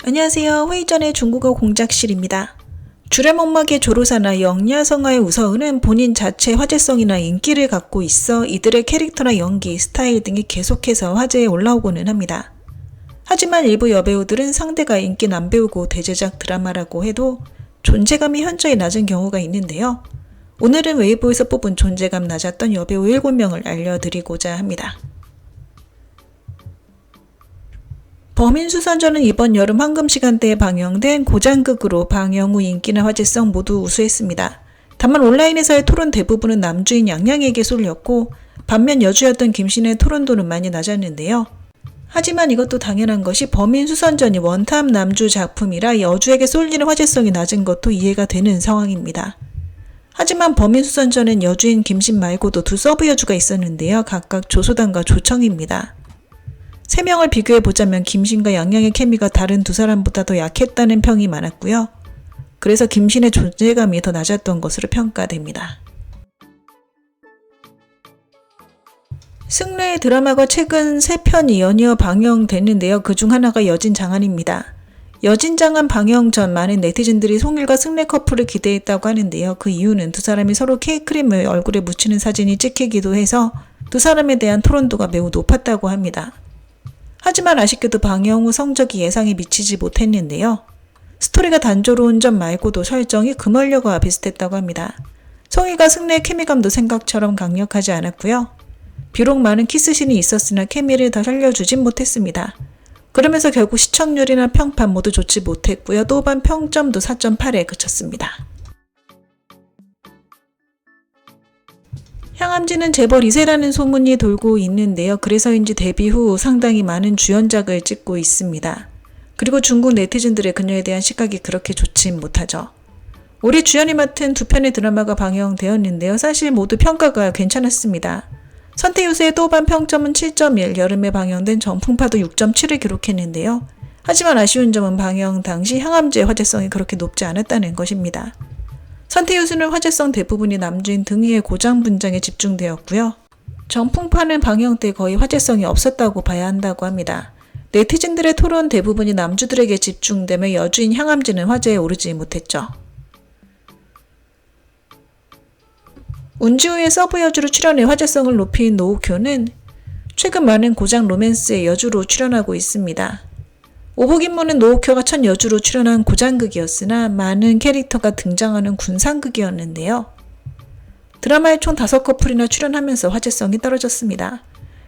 안녕하세요. 회의 전에 중국어 공작실입니다. 주례목막의 조로사나 영야성화의 우서은은 본인 자체 화제성이나 인기를 갖고 있어 이들의 캐릭터나 연기, 스타일 등이 계속해서 화제에 올라오고는 합니다. 하지만 일부 여배우들은 상대가 인기 남배우고 대제작 드라마라고 해도 존재감이 현저히 낮은 경우가 있는데요. 오늘은 웨이보에서 뽑은 존재감 낮았던 여배우 7명을 알려드리고자 합니다. 범인수선전은 이번 여름 황금시간대에 방영된 고장극으로 방영 후 인기나 화제성 모두 우수했습니다. 다만 온라인에서의 토론 대부분은 남주인 양양에게 쏠렸고 반면 여주였던 김신의 토론도는 많이 낮았는데요. 하지만 이것도 당연한 것이 범인수선전이 원탑 남주 작품이라 여주에게 쏠리는 화제성이 낮은 것도 이해가 되는 상황입니다. 하지만 범인수선전은 여주인 김신 말고도 두 서브 여주가 있었는데요. 각각 조소단과 조청입니다. 3명을 비교해보자면 김신과 양양의 케미가 다른 두 사람보다 더 약했다는 평이 많았고요. 그래서 김신의 존재감이 더 낮았던 것으로 평가됩니다. 승래의 드라마가 최근 3편이 연이어 방영됐는데요. 그중 하나가 여진장안입니다. 여진장안 방영 전 많은 네티즌들이 송일과 승래 커플을 기대했다고 하는데요. 그 이유는 두 사람이 서로 케이크림을 얼굴에 묻히는 사진이 찍히기도 해서 두 사람에 대한 토론도가 매우 높았다고 합니다. 하지만 아쉽게도 방영 후 성적이 예상에 미치지 못했는데요. 스토리가 단조로운 점 말고도 설정이 금얼려가 비슷했다고 합니다. 송이가 승래의 케미감도 생각처럼 강력하지 않았고요. 비록 많은 키스신이 있었으나 케미를 더 살려주진 못했습니다. 그러면서 결국 시청률이나 평판 모두 좋지 못했고요. 또반 평점도 4.8에 그쳤습니다. 향암지는 재벌 2세라는 소문이 돌고 있는데요. 그래서인지 데뷔 후 상당히 많은 주연작을 찍고 있습니다. 그리고 중국 네티즌들의 그녀에 대한 시각이 그렇게 좋진 못하죠. 올해 주연이 맡은 2편의 드라마가 방영되었는데요. 사실 모두 평가가 괜찮았습니다. 선태유세의 또반 평점은 7.1, 여름에 방영된 정풍파도 6.7을 기록했는데요. 하지만 아쉬운 점은 방영 당시 향암지의 화제성이 그렇게 높지 않았다는 것입니다. 선태유수는 화제성 대부분이 남주인 등이의 고장 분장에 집중되었고요. 정풍파는 방영 때 거의 화제성이 없었다고 봐야 한다고 합니다. 네티즌들의 토론 대부분이 남주들에게 집중되며 여주인 향암지는 화제에 오르지 못했죠. 운지우의 서브 여주로 출연해 화제성을 높인 노우쿄는 최근 많은 고장 로맨스의 여주로 출연하고 있습니다. 오복임무는 노우쿄가 첫 여주로 출연한 고장극이었으나 많은 캐릭터가 등장하는 군상극이었는데요. 드라마에 총 5커플이나 출연하면서 화제성이 떨어졌습니다.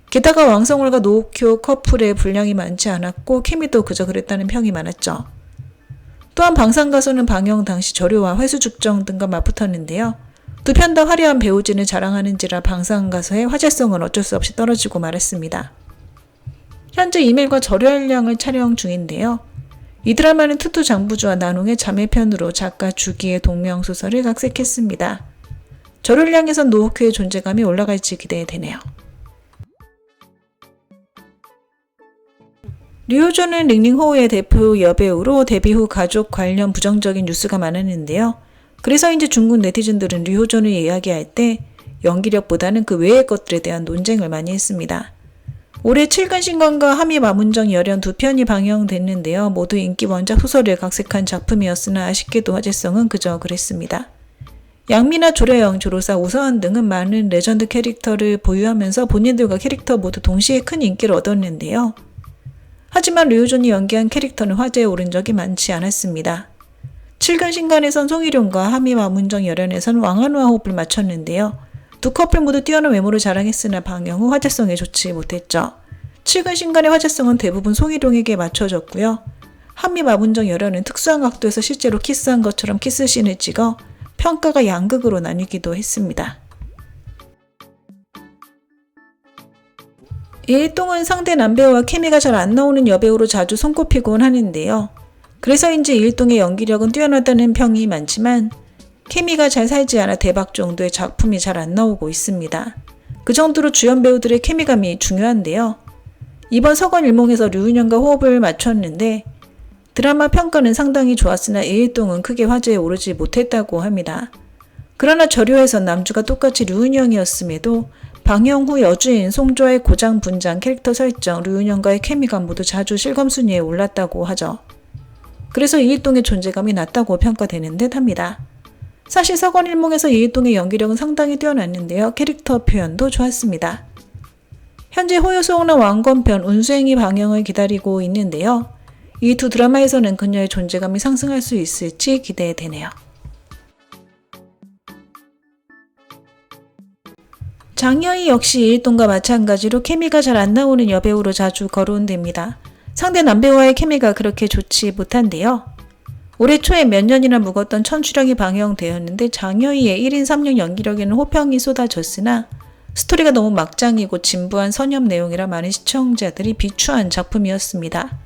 게다가 왕성월과 노우쿄 커플의 분량이 많지 않았고 케미도 그저 그랬다는 평이 많았죠. 또한 방상가수는 방영 당시 저료와 회수죽정 등과 맞붙었는데요. 두 편 다 화려한 배우진을 자랑하는지라 방상가수의 화제성은 어쩔 수 없이 떨어지고 말았습니다. 현재 이멜과 절혈량을 촬영 중인데요. 이 드라마는 투투 장부주와 나농의 자매편으로 작가 주기의 동명소설을 각색했습니다. 절혈량에선 노우큐의 존재감이 올라갈지 기대되네요. 류호조는 링링호우의 대표 여배우로 데뷔 후 가족 관련 부정적인 뉴스가 많았는데요. 그래서인지 중국 네티즌들은 류호조를 이야기할 때 연기력보다는 그 외의 것들에 대한 논쟁을 많이 했습니다. 올해 칠근신건과 하미 마문정 열연 2편이 방영됐는데요. 모두 인기 원작 소설을 각색한 작품이었으나 아쉽게도 화제성은 그저 그랬습니다. 양미나 조려영, 조로사, 우서은 등은 많은 레전드 캐릭터를 보유하면서 본인들과 캐릭터 모두 동시에 큰 인기를 얻었는데요. 하지만 류호존이 연기한 캐릭터는 화제에 오른 적이 많지 않았습니다. 칠근신간에선 송일용과 하미 마문정 열연에선 왕한우와 호흡을 맞췄는데요. 두 커플 모두 뛰어난 외모를 자랑했으나 방영 후 화제성에 좋지 못했죠. 칠근신간의 화제성은 대부분 송일용에게 맞춰졌고요. 한미 마문정 열연은 특수한 각도에서 실제로 키스한 것처럼 키스씬을 찍어 평가가 양극으로 나뉘기도 했습니다. 이일동은 상대 남배우와 케미가 잘 안 나오는 여배우로 자주 손꼽히곤 하는데요. 그래서인지 이일동의 연기력은 뛰어나다는 평이 많지만 케미가 잘 살지 않아 대박 정도의 작품이 잘 안 나오고 있습니다. 그 정도로 주연 배우들의 케미감이 중요한데요. 이번 서건일몽에서 류은영과 호흡을 맞췄는데 드라마 평가는 상당히 좋았으나 이일동은 크게 화제에 오르지 못했다고 합니다. 그러나 저료에선 남주가 똑같이 류은영이었음에도 방영 후 여주인 송조의 고장 분장 캐릭터 설정, 류은영과의 케미감 모두 자주 실검순위에 올랐다고 하죠. 그래서 이일동의 존재감이 낮다고 평가되는 듯 합니다. 사실 서건일몽에서 이일동의 연기력은 상당히 뛰어났는데요. 캐릭터 표현도 좋았습니다. 현재 호요수옥랑 왕건편 운수행이 방영을 기다리고 있는데요. 이 두 드라마에서는 그녀의 존재감이 상승할 수 있을지 기대되네요. 장여희 역시 이일동과 마찬가지로 케미가 잘 안 나오는 여배우로 자주 거론됩니다. 상대 남배우와의 케미가 그렇게 좋지 못한데요. 올해 초에 몇 년이나 묵었던 천추령이 방영되었는데 장여희의 1인 3역 연기력에는 호평이 쏟아졌으나 스토리가 너무 막장이고 진부한 선협 내용이라 많은 시청자들이 비추한 작품이었습니다.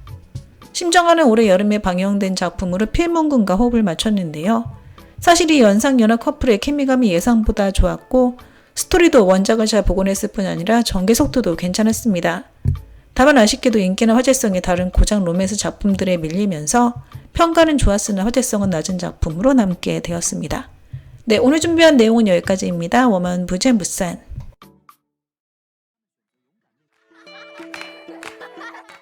심정아는 올해 여름에 방영된 작품으로 필문군과 호흡을 맞췄는데요. 사실 이 연상연하 커플의 케미감이 예상보다 좋았고 스토리도 원작을 잘 복원했을 뿐 아니라 전개 속도도 괜찮았습니다. 다만 아쉽게도 인기나 화제성이 다른 고작 로맨스 작품들에 밀리면서 평가는 좋았으나 화제성은 낮은 작품으로 남게 되었습니다. 네, 오늘 준비한 내용은 여기까지입니다. 워먼 부젠부산